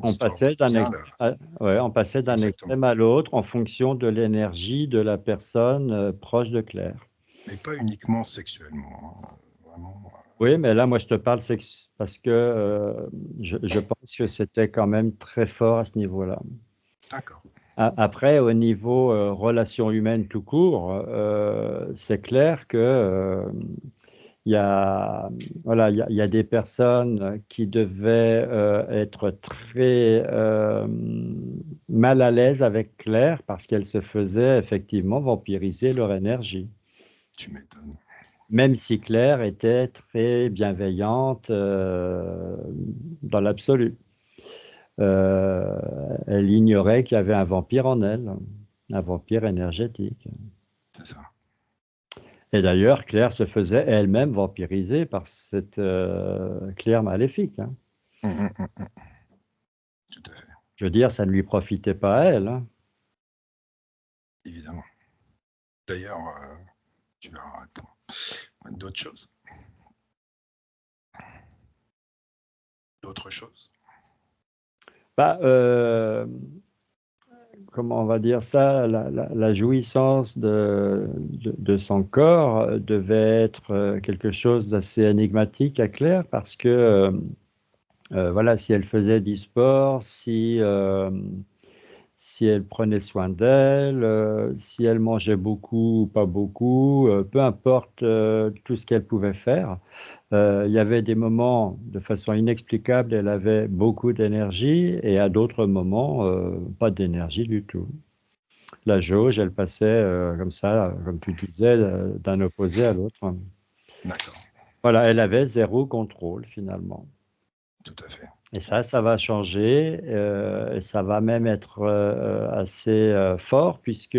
on L'histoire va passait d'un bien ex- là. ouais, on passait d'un Exactement. extrême à l'autre en fonction de l'énergie de la personne proche de Claire. Mais pas uniquement sexuellement, hein. Vraiment. Oui, mais là, moi, je te parle parce que je pense que c'était quand même très fort à ce niveau-là. D'accord. Après, au niveau relations humaines tout court, c'est clair que il y a, voilà, il y a des personnes qui devaient être très mal à l'aise avec Claire parce qu'elle se faisait effectivement vampiriser leur énergie. Tu m'étonnes. Même si Claire était très bienveillante dans l'absolu. Elle ignorait qu'il y avait un vampire en elle, un vampire énergétique. C'est ça. Et d'ailleurs, Claire se faisait elle-même vampiriser par cette Claire maléfique, hein. Hum. Tout à fait. Je veux dire, ça ne lui profitait pas à elle, hein. Évidemment. D'ailleurs, tu verras d'autres choses. D'autres choses. Bah, comment on va dire ça, la jouissance de son corps devait être quelque chose d'assez énigmatique à Claire parce que, voilà, si elle faisait du sport, si elle prenait soin d'elle, si elle mangeait beaucoup ou pas beaucoup, peu importe tout ce qu'elle pouvait faire, il y avait des moments, de façon inexplicable, elle avait beaucoup d'énergie et à d'autres moments, pas d'énergie du tout. la jauge, elle passait comme ça, comme tu disais, d'un opposé à l'autre. D'accord, Voilà, elle avait zéro contrôle finalement. tout à fait. Et ça va changer, et ça va même être assez fort, puisque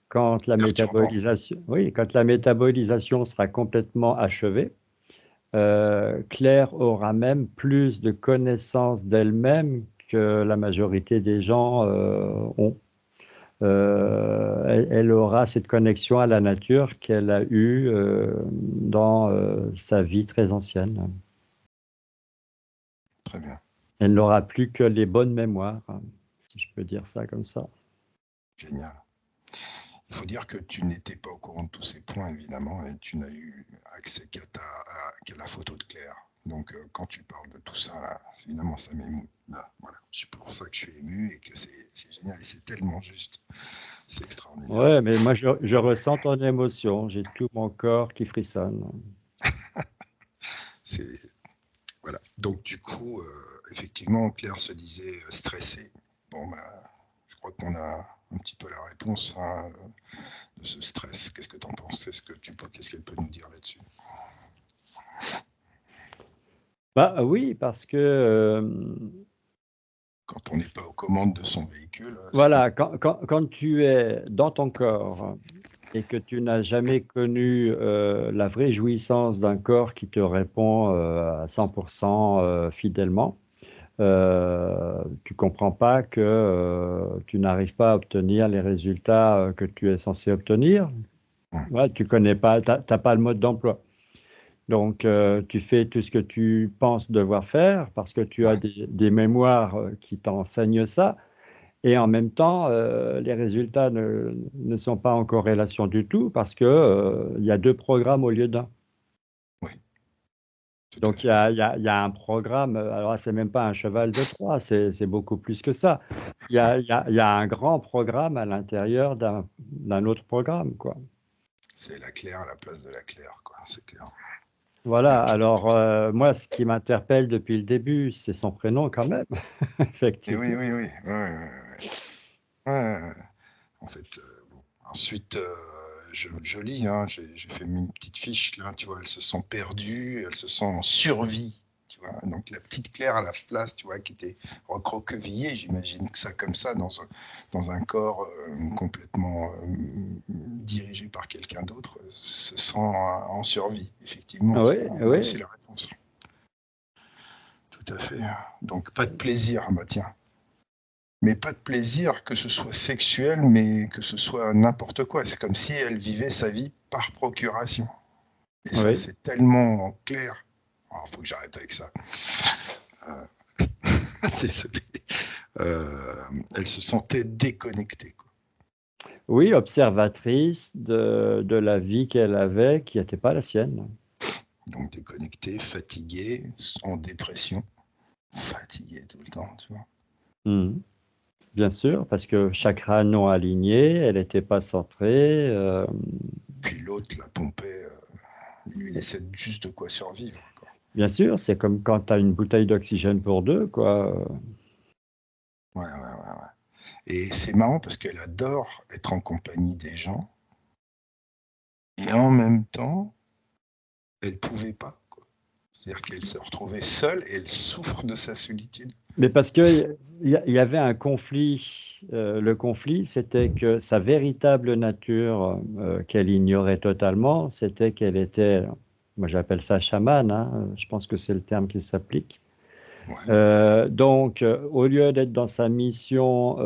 quand la Perturbant. métabolisation, oui, quand la métabolisation sera complètement achevée, Claire aura même plus de connaissances d'elle-même que la majorité des gens ont. Elle aura cette connexion à la nature qu'elle a eue dans sa vie très ancienne. Très bien. Elle n'aura plus que les bonnes mémoires, si je peux dire ça comme ça. Génial. Il faut dire que tu n'étais pas au courant de tous ces points, évidemment, et tu n'as eu accès qu'à la photo de Claire. Donc, quand tu parles de tout ça, là, évidemment, ça m'émeut. Là, voilà. C'est pour ça que je suis ému et que c'est génial. Et c'est tellement juste. C'est extraordinaire. Ouais, mais moi, je ressens ton émotion. J'ai tout mon corps qui frissonne. C'est voilà. Donc, du coup, effectivement, Claire se disait stressée. Bon, bah, je crois qu'on a un petit peu la réponse hein, de ce stress. Qu'est-ce que tu en penses? Qu'est-ce qu'elle peut nous dire là-dessus? Bah oui, parce que Quand on n'est pas aux commandes de son véhicule, c'est voilà, compliqué. quand tu es dans ton corps et que tu n'as jamais connu la vraie jouissance d'un corps qui te répond à 100% fidèlement, tu comprends pas que tu n'arrives pas à obtenir les résultats que tu es censé obtenir. Hum, Ouais, tu connais pas, t'as pas le mode d'emploi. Donc, tu fais tout ce que tu penses devoir faire parce que tu as ouais, des mémoires qui t'enseignent ça. Et en même temps, les résultats ne sont pas en corrélation du tout parce que, il y a deux programmes au lieu d'un. oui, tout à Donc, fait. il y a un programme, alors là, c'est même pas un cheval de Troie, c'est beaucoup plus que ça. Il y a un grand programme à l'intérieur d'un autre programme, quoi. C'est la Claire à la place de la Claire, quoi. C'est clair. Voilà, Ok, alors moi, ce qui m'interpelle depuis le début, c'est son prénom quand même, et oui, effectivement. oui, oui. Ouais, ouais, ouais. Ouais, ouais. En fait, bon. Ensuite, je lis, hein, j'ai fait une petite fiche là, tu vois, elles se sont perdues, elles se sont en survie, tu vois. Donc la petite Claire à la place, tu vois, qui était recroquevillée, j'imagine que ça comme ça, dans un corps complètement dirigé par quelqu'un d'autre, se sent en survie, effectivement. Oui, On a aussi oui. la réponse. Tout à fait. Donc pas de plaisir, bah tiens. Mais pas de plaisir, que ce soit sexuel, mais que ce soit n'importe quoi. C'est comme si elle vivait sa vie par procuration. Et ça, Oui. c'est tellement clair. Il faut que j'arrête avec ça. Désolé. Elle se sentait déconnectée, quoi. Oui, observatrice de la vie qu'elle avait, qui n'était pas la sienne. Donc déconnectée, fatiguée, en dépression. Fatiguée tout le temps, tu vois. Mhm. Bien sûr, parce que chakra non aligné, elle n'était pas centrée. Puis l'autre la pompait, il lui laissait juste de quoi survivre, quoi. Bien sûr, c'est comme quand tu as une bouteille d'oxygène pour deux, quoi. Ouais, ouais, ouais, ouais. Et c'est marrant parce qu'elle adore être en compagnie des gens. Et en même temps, elle pouvait pas, quoi. C'est-à-dire qu'elle se retrouvait seule et elle souffre de sa solitude. Mais parce qu'il y avait un conflit. Le conflit, c'était que sa véritable nature, qu'elle ignorait totalement, c'était qu'elle était, moi j'appelle ça chamane, hein, je pense que c'est le terme qui s'applique. Ouais, Donc, au lieu d'être dans sa mission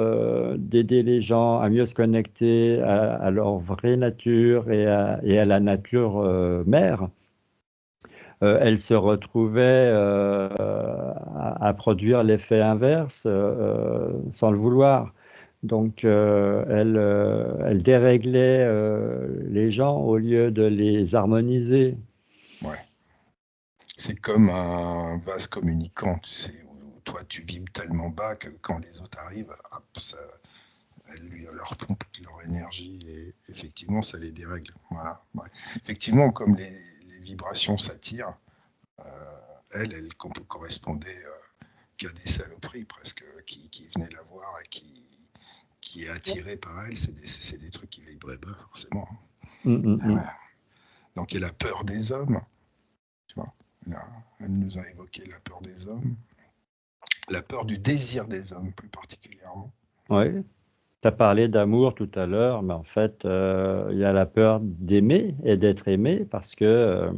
d'aider les gens à mieux se connecter à leur vraie nature et à la nature mère, elle se retrouvait à produire l'effet inverse sans le vouloir. Donc, elle déréglait les gens au lieu de les harmoniser. ouais. C'est comme un vase communicant, tu sais, où toi tu vibres tellement bas que quand les autres arrivent, hop, ça, elle lui leur pompe leur énergie et effectivement ça les dérègle. Voilà. Ouais. Effectivement, comme les vibrations s'attirent, elle correspondait qu'à des saloperies presque qui venaient la voir et qui qui est attiré par elle, c'est des trucs qui vibrent bas, forcément. Mm. Donc, elle a peur des hommes. Tu vois, elle nous a évoqué la peur des hommes, la peur du désir des hommes plus particulièrement. Oui. Tu as parlé d'amour tout à l'heure, mais en fait, il y a la peur d'aimer et d'être aimé parce que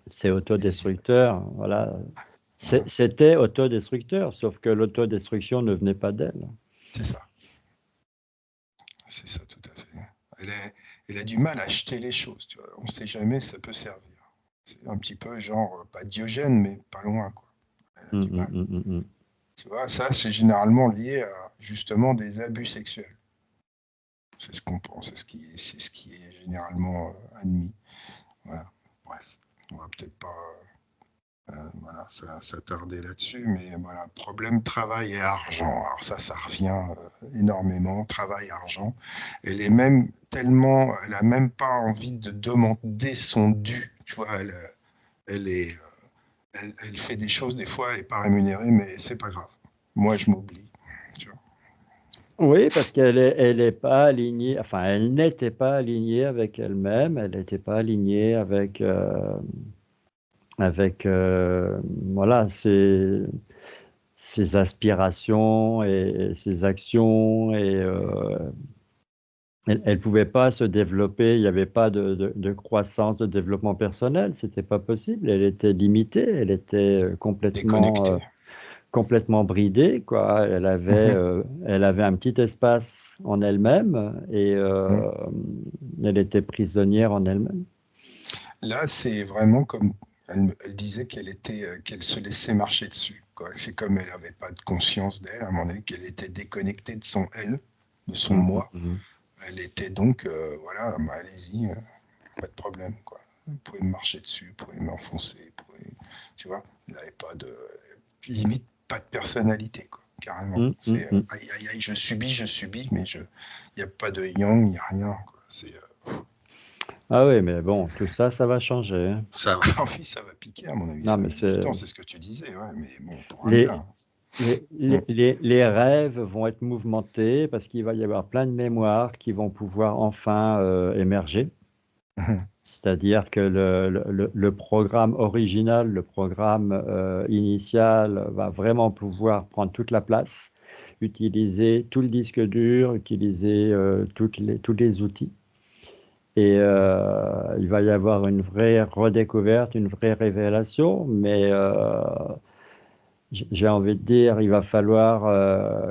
c'est autodestructeur. Voilà. C'était autodestructeur, sauf que l'autodestruction ne venait pas d'elle. C'est ça. C'est ça, tout à fait. Elle a du mal à acheter les choses. Tu vois. On ne sait jamais, ça peut servir. C'est un petit peu genre, pas Diogène, mais pas loin, quoi. Elle a du mal. Tu vois, ça, c'est généralement lié à justement des abus sexuels. C'est ce qu'on pense, c'est ce qui est généralement admis. Voilà. Bref, on va peut-être pas voilà, s'attarder là-dessus, mais voilà, problème travail et argent. Alors ça revient énormément, travail, argent. Elle est même tellement, elle a même pas envie de demander son dû. Tu vois, elle fait des choses des fois, elle n'est pas rémunérée, mais c'est pas grave. Moi, je m'oublie. Tu vois. Oui, parce elle est pas alignée, enfin, elle n'était pas alignée avec elle-même, elle n'était pas alignée avec voilà, ses aspirations et ses actions et elle ne pouvait pas se développer, il n'y avait pas de croissance, de développement personnel, c'était pas possible, elle était limitée, elle était Déconnecté. complètement bridée, quoi. Elle avait un petit espace en elle-même et elle était prisonnière en elle-même. Là, c'est vraiment comme elle disait qu'elle se laissait marcher dessus. Quoi. C'est comme elle n'avait pas de conscience d'elle, à un moment donné, qu'elle était déconnectée de son elle, de son moi. Elle était donc, voilà, bah, allez-y, pas de problème, quoi. Vous pouvez me marcher dessus, vous pouvez m'enfoncer, tu vois, elle n'avait pas de, limite, pas de personnalité, quoi, carrément. C'est, aïe, aïe, aïe, je subis, mais il n'y a pas de yang, il n'y a rien, quoi. C'est, Ah oui, mais bon, tout ça, ça va changer, hein. ça va, oui, ça va piquer, à mon avis, Non, ça va mais mettre du temps, c'est ce que tu disais, ouais, mais bon, pour un les, gars. Hum, les rêves vont être mouvementés parce qu'il va y avoir plein de mémoires qui vont pouvoir enfin émerger. C'est-à-dire que le programme original, le programme initial va vraiment pouvoir prendre toute la place, utiliser tout le disque dur, utiliser tous les outils. Et il va y avoir une vraie redécouverte, une vraie révélation, mais j'ai envie de dire, il va falloir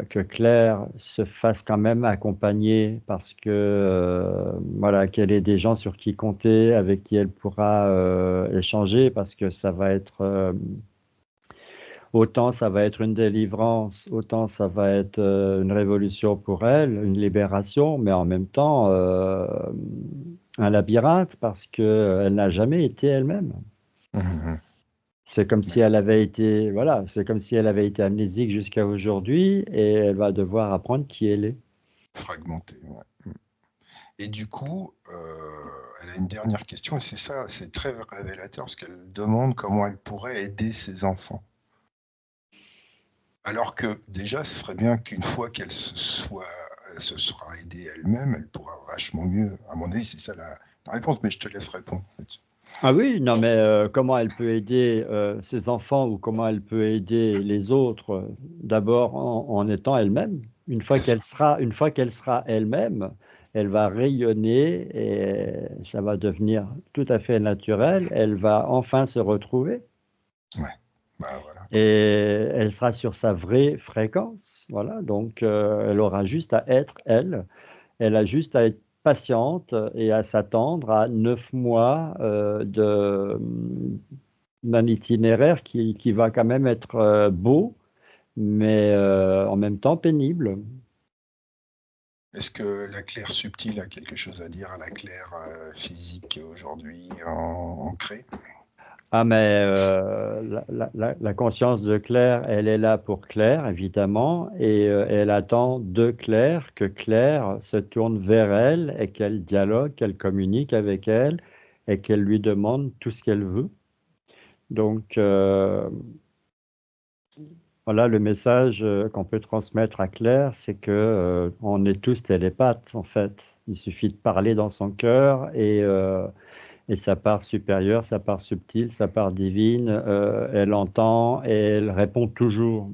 que Claire se fasse quand même accompagner parce que voilà, qu'elle ait des gens sur qui compter, avec qui elle pourra échanger, parce que ça va être autant ça va être une délivrance, autant ça va être une révolution pour elle, une libération, mais en même temps un labyrinthe parce que elle n'a jamais été elle-même. C'est comme si elle avait été, voilà, c'est comme si elle avait été amnésique jusqu'à aujourd'hui et elle va devoir apprendre qui elle est. fragmenté, ouais. Et du coup, elle a une dernière question, et c'est ça, c'est très révélateur, parce qu'elle demande comment elle pourrait aider ses enfants. Alors que déjà, ce serait bien qu'une fois elle se sera aidée elle-même, elle pourra vachement mieux. À mon avis, c'est ça la réponse, mais je te laisse répondre là-dessus. Ah oui, non, mais comment elle peut aider ses enfants ou comment elle peut aider les autres, d'abord en étant elle-même. C'est ça. Une fois qu'elle sera elle-même, elle va rayonner et ça va devenir tout à fait naturel. Elle va enfin se retrouver. Ouais. Bah voilà. Et elle sera sur sa vraie fréquence. Voilà, donc elle aura juste à être elle. Elle a juste à être patiente et à s'attendre à 9 mois d'un itinéraire qui va quand même être beau, mais en même temps pénible. Est-ce que la Claire subtile a quelque chose à dire à la Claire physique aujourd'hui ancrée? Ah, mais la conscience de Claire, elle est là pour Claire, évidemment, et elle attend de Claire que Claire se tourne vers elle et qu'elle dialogue, qu'elle communique avec elle et qu'elle lui demande tout ce qu'elle veut. Donc, Voilà, le message qu'on peut transmettre à Claire, c'est que on est tous télépathes, en fait. Il suffit de parler dans son cœur et sa part supérieure, sa part subtile, sa part divine, elle entend et elle répond toujours.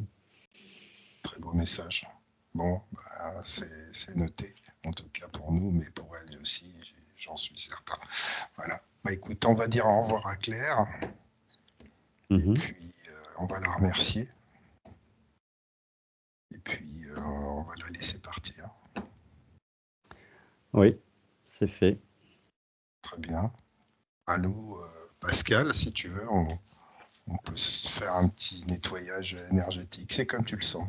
Très beau message. Bon, bah, c'est noté, en tout cas pour nous, mais pour elle aussi, j'en suis certain. Voilà. Bah, écoute, on va dire au revoir à Claire, et Mhm. puis on va la remercier, et puis on va la laisser partir. Oui, c'est fait. Très bien. À nous, Pascal, si tu veux, on peut se faire un petit nettoyage énergétique. C'est comme tu le sens.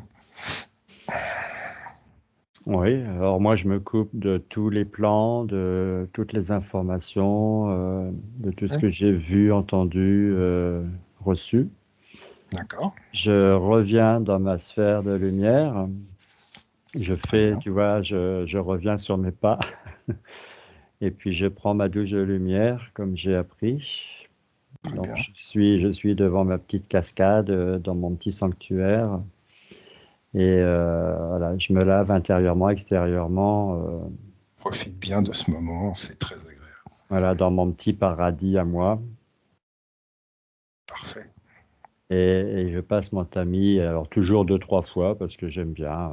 Oui, alors moi je me coupe de tous les plans, de toutes les informations, de tout ce Ouais. que j'ai vu, entendu, reçu. D'accord. Je reviens dans ma sphère de lumière. Je Très fais, bien. tu vois, je reviens sur mes pas et puis je prends ma douche de lumière comme j'ai appris. Très Donc bien. je suis devant ma petite cascade dans mon petit sanctuaire et voilà, je me lave intérieurement, extérieurement, Profite bien de ce moment, c'est très agréable. voilà, dans mon petit paradis à moi. Parfait. Et je passe mon tamis, alors toujours deux, trois fois parce que j'aime bien.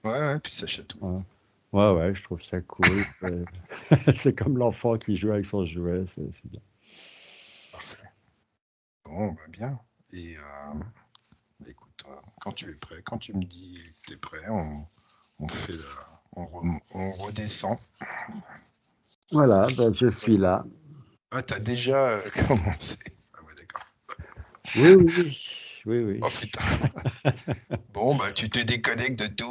Ouais, ouais, puis ça chatouille. Ouais. Ouais, ouais, je trouve ça cool. C'est comme l'enfant qui joue avec son jouet, c'est bien. Parfait. Bon, bah bien. Et bah, écoute, quand tu es prêt, quand tu me dis que tu es prêt, on fait on redescend. Voilà, ben, je suis là. Ah, t'as déjà commencé. Ah ouais, d'accord. Oui, oui, oui, oui, Oh oui. putain. Bon, bah tu te déconnectes de tout.